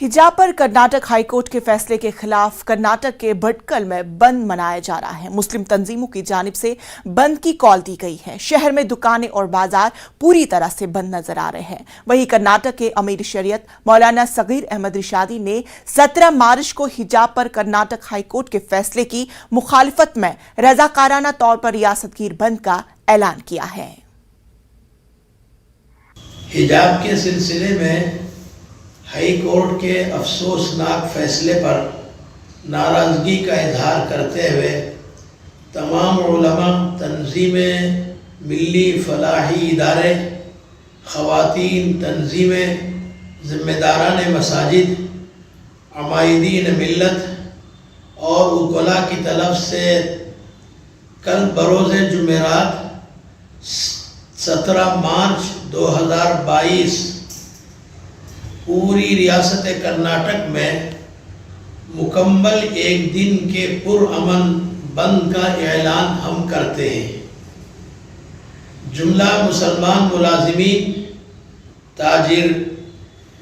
हिजाब पर Karnataka high court के फैसले के खिलाफ कर्नाटक के भटकल में बंद मनाया जा रहा है। मुस्लिम तंजीमों की जानिब से बंद की कॉल दी गई है। शहर में दुकानें और बाजार पूरी तरह से बंद नजर आ रहे हैं। वहीं कर्नाटक के अमीर शरीयत मौलाना सगीर अहमद रिशादी ने 17 मार्च को हिजाब पर कर्नाटक हाई कोर्ट के फैसले की मुखालिफत में रजाकाराना तौर पर रियासतगीर बंद का ऐलान किया है। हिजाब के सिलसिले में हाई कोर्ट के अफसोसनाक फैसले पर नाराज़गी का इजहार करते हुए तमाम उलमा, तंजीमें, मिली फलाही इदारे, ख़वातीन तंजीमें, ज़िम्मेदारान मसाजिद, अमायदीन मिल्लत और उकला की तरफ से कल बरोज़ जुमेरात 17 मार्च 2022 पूरी रियासत कर्नाटक में मुकम्मल एक दिन के पुरअमन बंद का ऐलान हम करते हैं। जुमला मुसलमान मुलाजिमीन, ताजिर,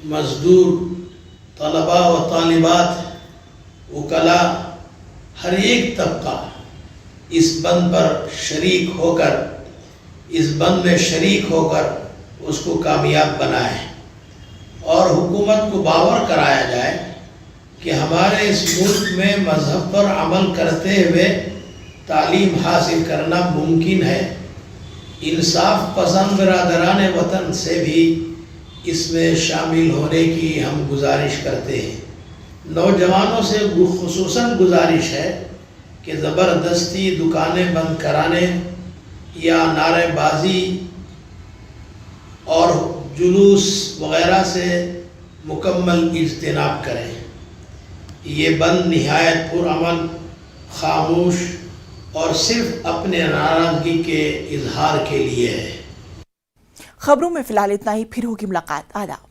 मजदूर, तलबा व तालिबात, उकला, हर एक तबका इस बंद पर शरीक होकर, इस बंद में शरीक होकर उसको कामयाब बनाए और हुकूमत को बावर कराया जाए कि हमारे इस मुल्क में मज़हब पर अमल करते हुए तालीम हासिल करना मुमकिन है। इंसाफ पसंद बिरादरान वतन से भी इसमें शामिल होने की हम गुजारिश करते हैं। नौजवानों से खुसूसन गुजारिश है कि ज़बरदस्ती दुकानें बंद कराने या नारेबाजी और जुलूस वगैरह से मुकम्मल इज्तिनाब करें। ये बंद निहायत पुरअमन, खामोश और सिर्फ अपने नाराज़गी के इजहार के लिए है। खबरों में फिलहाल इतना ही, फिर होगी मुलाकात। आदाब।